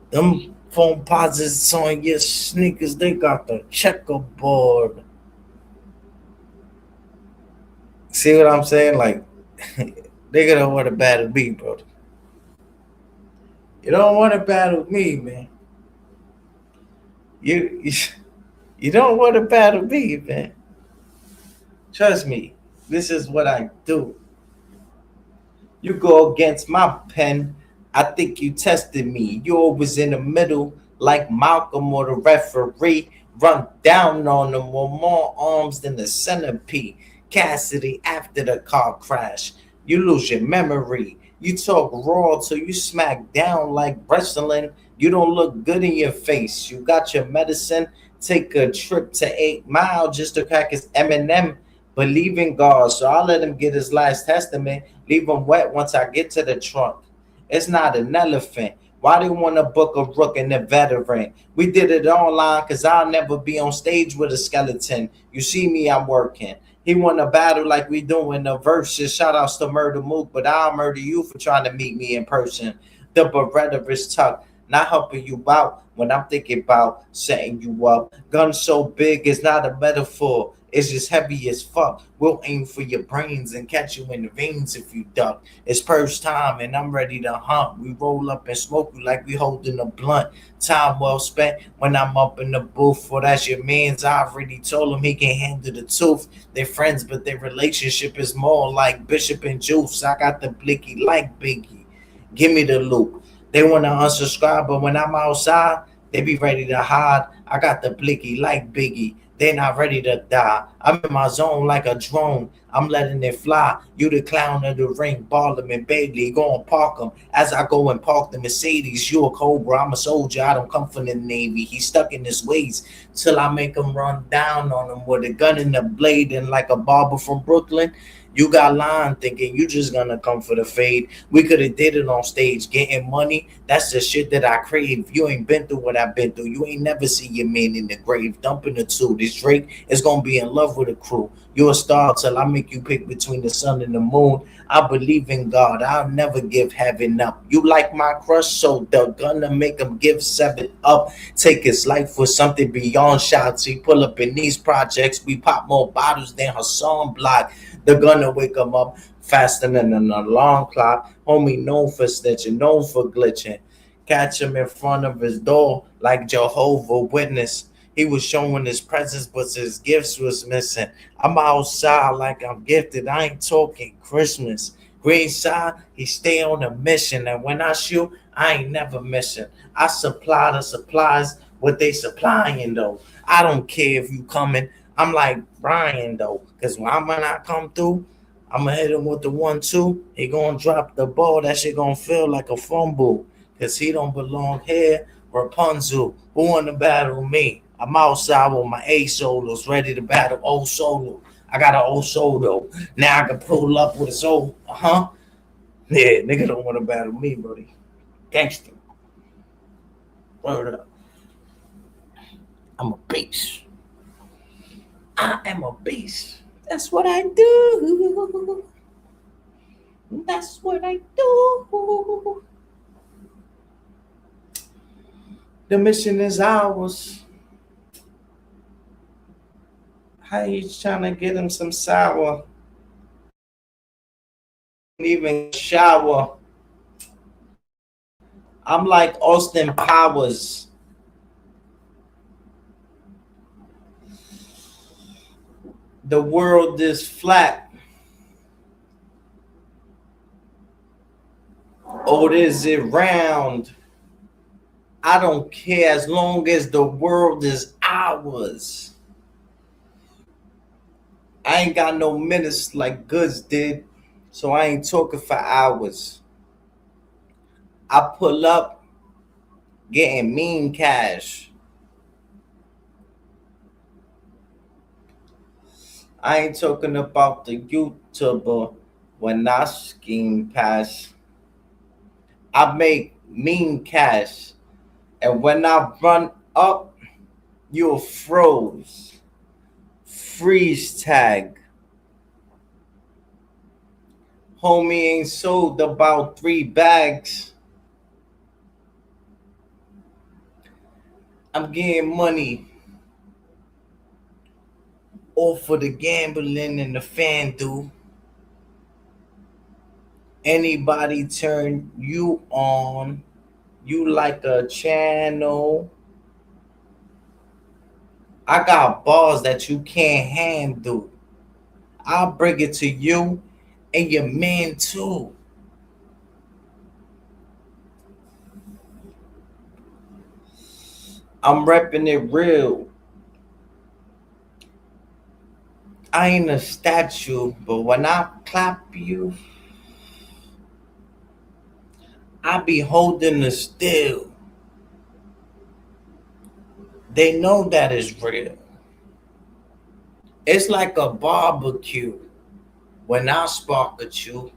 Them phone posits on your sneakers, they got the checkerboard. See what I'm saying? Like, they gonna want to battle me, bro. You don't want to battle me, man. You, you, you don't want to battle me, man. Trust me. This is what I do. You go against my pen. I think you tested me. You always in the middle, like Malcolm or the referee. Run down on them with more arms than the centipede. Cassidy after the car crash. You lose your memory. You talk raw till you smack down like wrestling. You don't look good in your face. You got your medicine. Take a trip to 8 Mile just to crack his Eminem. Believe in God, so I'll let him get his last testament. Leave him wet once I get to the trunk. It's not an elephant. Why they want to book a rook and a veteran? We did it online because I'll never be on stage with a skeleton. You see me, I'm working. He won a battle like we doing the verses. Shout outs to Murder Mook, but I'll murder you for trying to meet me in person. The Beretta is tucked, not helping you out when I'm thinking about setting you up. Gun so big, it's not a metaphor. It's just heavy as fuck. We'll aim for your brains and catch you in the veins if you duck. It's first time and I'm ready to hunt. We roll up and smoke you like we holding a blunt. Time well spent when I'm up in the booth. For that's your man's. I already told him he can handle the truth. They're friends, but their relationship is more like Bishop and Juice. I got the blicky like Biggie. Give me the loop. They want to unsubscribe, but when I'm outside, they be ready to hide. I got the blicky like Biggie. They not ready to die. I'm in my zone like a drone. I'm letting it fly. You the clown of the ring, Barlam and Bailey. Go and park them. As I go and park the Mercedes, you a Cobra. I'm a soldier. I don't come from the Navy. He's stuck in his ways till I make him run down on him with a gun and a blade and like a barber from Brooklyn. You got line thinking you just gonna come for the fade. We could have did it on stage, getting money. That's the shit that I crave. You ain't been through what I've been through. You ain't never see your man in the grave. Dumping the two. This Drake is gonna be in love with a crew. You a star till I make you pick between the sun and the moon. I believe in God. I'll never give heaven up. You like my crush, so they're gonna make him give 7 up. Take his life for something beyond shots. He pull up in these projects. We pop more bottles than Hassan Block. They're gonna wake him up faster than an alarm clock. Homie known for snitching, known for glitching. Catch him in front of his door like Jehovah Witness. He was showing his presence, but his gifts was missing. I'm outside like I'm gifted. I ain't talking Christmas. Green side, he stay on a mission. And when I shoot, I ain't never missing. I supply the supplies, what they supplying though. I don't care if you coming. I'm like Brian though, because when I come through, I'm gonna hit him with the 1-2. He gonna drop the ball. That shit gonna feel like a fumble, cause he don't belong here. Rapunzel, who wanna battle me? I'm outside with my A solos, ready to battle old solo. I got an old solo. Now I can pull up with his old, Yeah, nigga don't wanna battle me, buddy. Gangster. Word up. I'm a beast. I am a beast. That's what I do. That's what I do. The mission is ours. How you trying to get him some sour? Even shower. I'm like Austin Powers. The world is flat. Or is it round? I don't care as long as the world is ours. I ain't got no minutes like Goods did, so I ain't talking for hours. I pull up getting mean cash. I ain't talking about the YouTuber when I scheme pass. I make mean cash. And when I run up, you're froze. Freeze tag. Homie ain't sold about 3 bags. I'm getting money off of the gambling and the fan do. Anybody turn you on, you like a channel. I got bars that you can't handle. I'll bring it to you and your man too. I'm repping it real. I ain't a statue, but when I clap you, I be holding the still. They know that is real. It's like a barbecue. When I spark at you,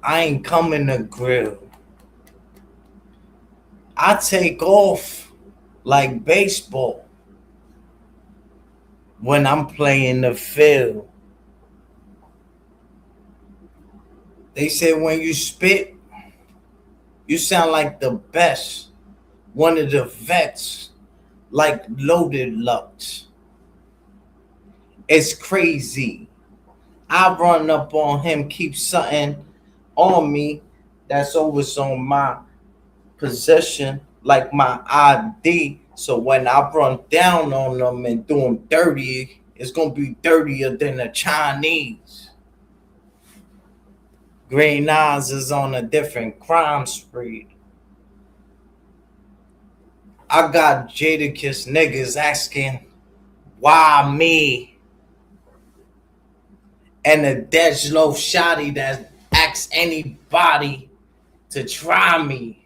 I ain't coming to grill. I take off like baseball when I'm playing the field. They say when you spit, you sound like the best. One of the vets, like Loaded Lux. It's crazy. I run up on him, keep something on me that's always on my possession, like my ID. So when I run down on them and do them dirty, it's gonna be dirtier than the Chinese. Green Eyes is on a different crime spree. I got Jadakiss niggas asking, why me? And a Dejlo Shotty that asks anybody to try me.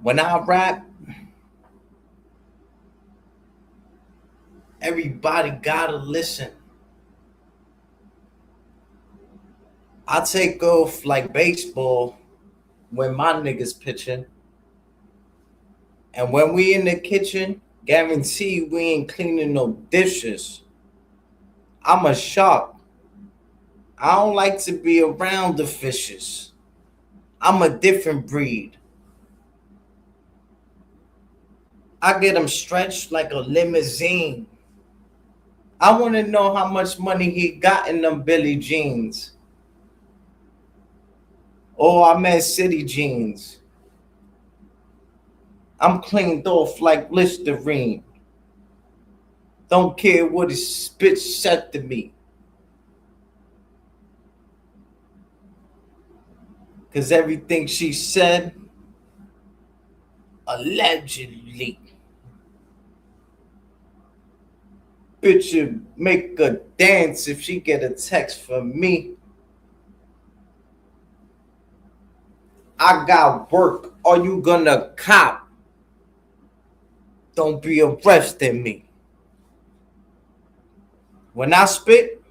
When I rap, everybody gotta listen. I take off like baseball when my niggas pitching. And when we in the kitchen, guarantee we ain't cleaning no dishes. I'm a shark. I don't like to be around the fishes. I'm a different breed. I get them stretched like a limousine. I want to know how much money he got in them Billy jeans. Oh, I meant city jeans. I'm cleaned off like Listerine. Don't care what his bitch said to me. Cause everything she said, allegedly. Bitch would make her dance if she get a text from me. I got work. Are you gonna cop? Don't be arresting me. When I spit,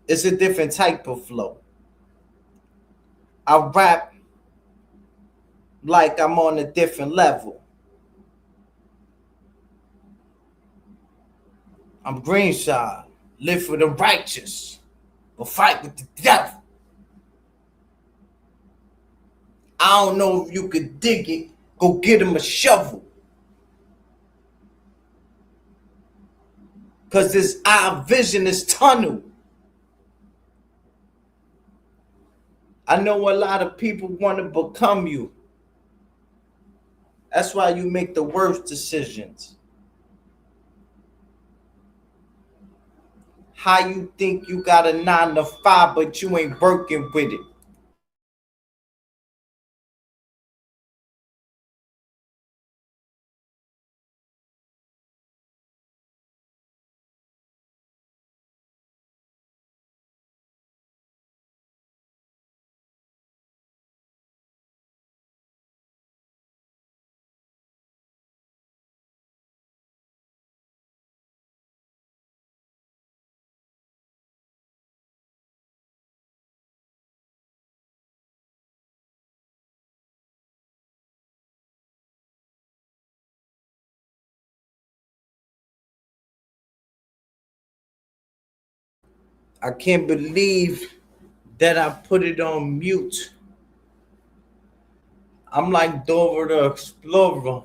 it's a different type of flow. I rap like I'm on a different level. I'm green side, live for the righteous, but fight with the devil. I don't know if you could dig it. Go get him a shovel. Cause this eye vision is tunnel. I know a lot of people want to become you. That's why you make the worst decisions. How you think you got a 9 to 5, but you ain't working with it? I can't believe that I put it on mute. I'm like Dora the Explorer.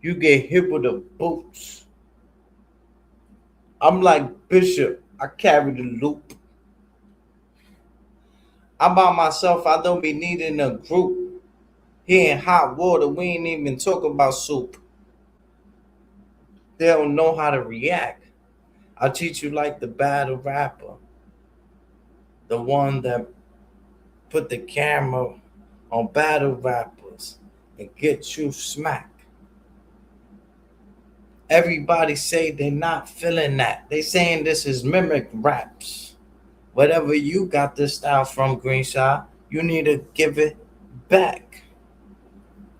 You get hit with the boots. I'm like Bishop. I carry the loop. I'm by myself. I don't be needing a group. Here in hot water, we ain't even talking about soup. They don't know how to react. I'll teach you like the battle rapper. The one that put the camera on battle rappers and get you smacked. Everybody say they're not feeling that. They saying this is mimic raps. Whatever you got this style from, Green Shot, you need to give it back.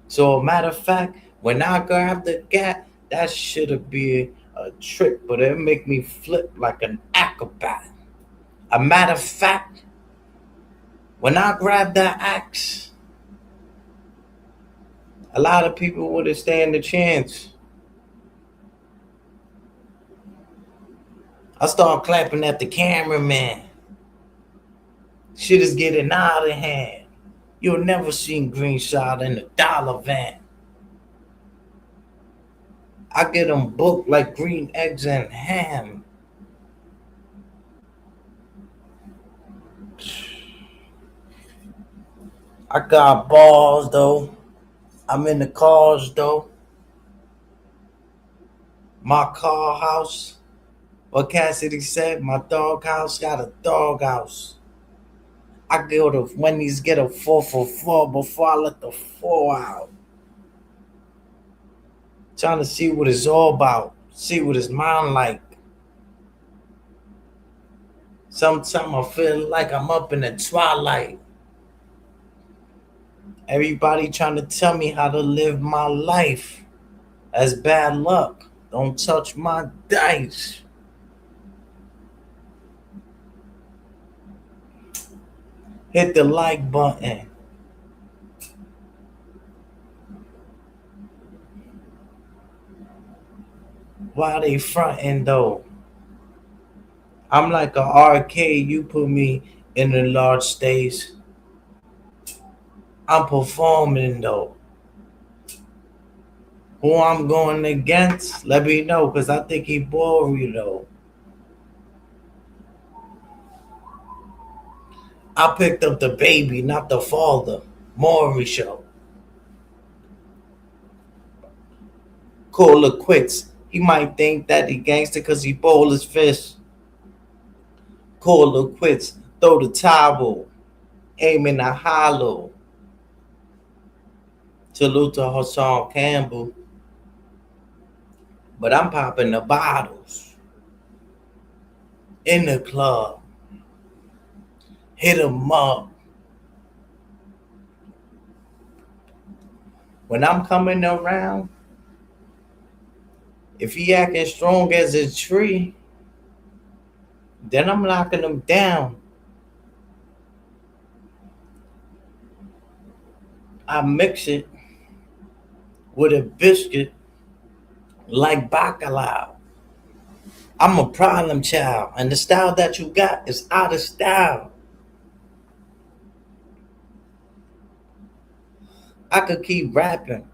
So a matter of fact, when I grab the gat, that should be a trick, but it make me flip like an acrobat. A matter of fact, when I grab that axe, a lot of people wouldn't stand a chance. I start clapping at the cameraman. Shit is getting out of hand. You'll never see Green Shot in a dollar van. I get them booked like green eggs and ham. I got balls though. I'm in the cars though. My car house. What Cassidy said, my dog house got a dog house. I go to Wendy's, get a 4 for 4 before I let the 4 out. Trying to see what it's all about. See what his mind like. Sometimes I feel like I'm up in the twilight. Everybody trying to tell me how to live my life. That's bad luck. Don't touch my dice. Hit the like button. Why they frontin' though? I'm like an arcade. You put me in the large stage. I'm performing though. Who I'm going against, let me know, cause I think he bore you though. I picked up the baby, not the father. Maury show. Cooler quits. He might think that he gangster cause he bowl his fist. Cooler quits. Throw the towel. Aim in the hollow. Salute to Hassan Campbell. But I'm popping the bottles. In the club. Hit 'em up. When I'm coming around, if he acting strong as a tree, then I'm locking him down. I mix it with a biscuit like bacalao. I'm a problem child, and the style that you got is out of style. I could keep rapping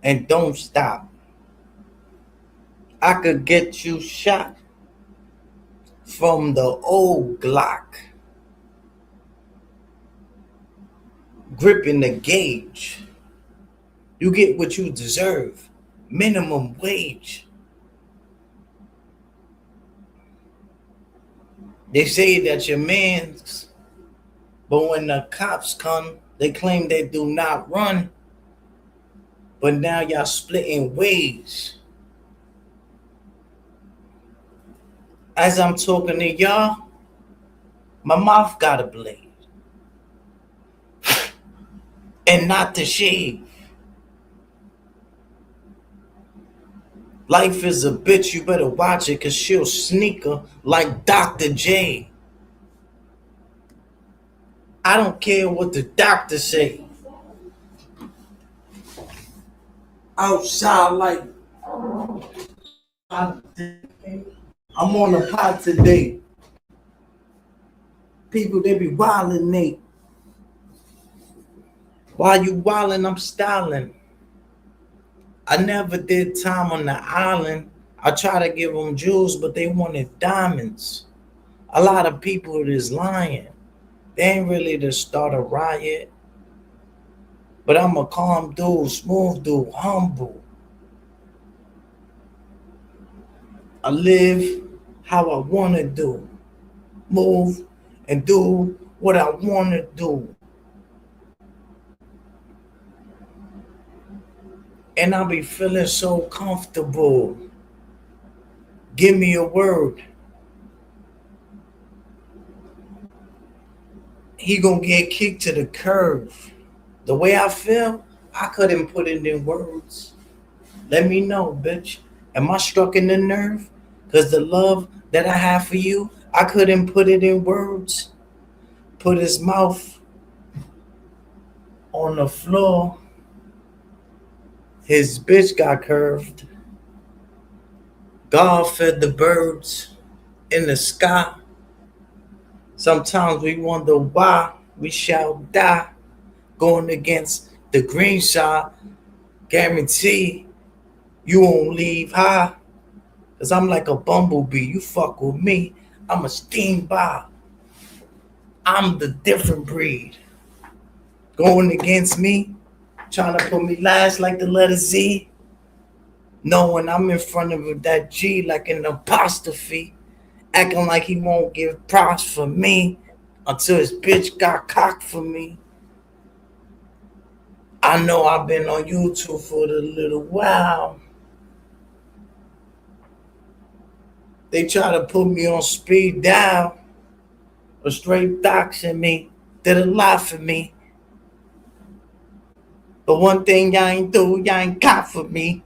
and don't stop. I could get you shot from the old Glock, gripping the gauge. You get what you deserve, minimum wage. They say that you're man's, but when the cops come, they claim they do not run. But now y'all splitting ways. As I'm talking to y'all, my mouth got a blade. And not to shave. Life is a bitch, you better watch it, cause she'll sneak her like Dr. J. I don't care what the doctor say. Outside like I'm on the pot today. People, they be wildin', Nate. While you wildin', I'm styling. I never did time on the island. I try to give them jewels, but they wanted diamonds. A lot of people is lying. They ain't really to start a riot. But I'm a calm dude, smooth dude, humble. I live how I want to do. Move and do what I want to do. And I be feeling so comfortable. Give me a word. He gonna get kicked to the curb. The way I feel, I couldn't put it in words. Let me know, bitch. Am I struck in the nerve? Cause the love that I have for you, I couldn't put it in words. Put his mouth on the floor. His bitch got curved. God fed the birds in the sky. Sometimes we wonder why we shall die. Going against the green side, guarantee you won't leave high. Cause I'm like a bumblebee. You fuck with me, I'm a steam by. I'm the different breed. Going against me, trying to put me last like the letter Z. Knowing I'm in front of that G like an apostrophe. Acting like he won't give props for me until his bitch got cocked for me. I know I've been on YouTube for a little while. They try to put me on speed dial or straight doxing me. Did a lot for me. But one thing y'all ain't do, y'all ain't got for me.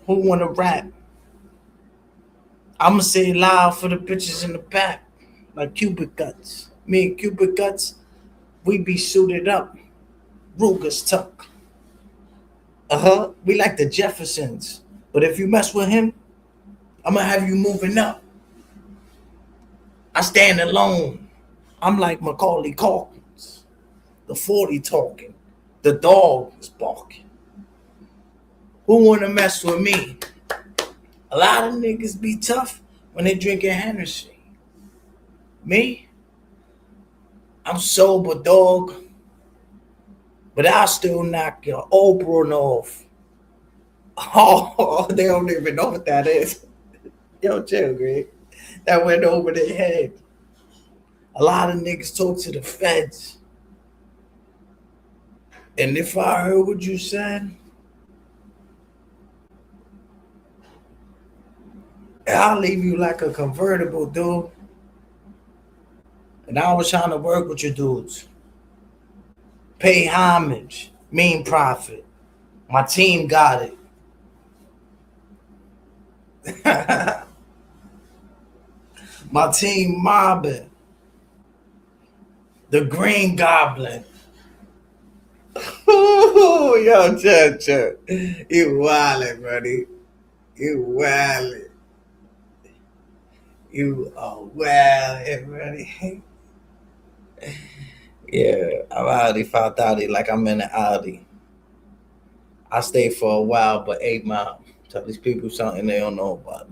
Who wanna rap? I'ma say it loud for the bitches in the back. Like Cupid Guts. Me and Cupid Guts, we be suited up. Ruger's tuck. We like the Jeffersons. But if you mess with him, I'ma have you moving up. I stand alone. I'm like Macaulay Culkin. The 40 talking. The dog is barking. Who wanna mess with me? A lot of niggas be tough when they drinking Hennessy. Me? I'm sober, dog. But I'll still knock your Oprah off. Oh, they don't even know what that is. Yo, chill, Greg. That went over their head. A lot of niggas talk to the feds. And if I heard what you said, I'll leave you like a convertible, dude. And I was trying to work with you dudes. Pay homage, mean profit. My team got it. My team mobbing. The Green Goblin. Ooh, yo, Chuck. You wildin', buddy. You wildin'. You are wildin', buddy. Yeah, I've already found out it like I'm in an Audi. I stayed for a while, but 8 Mile. Tell these people something they don't know about.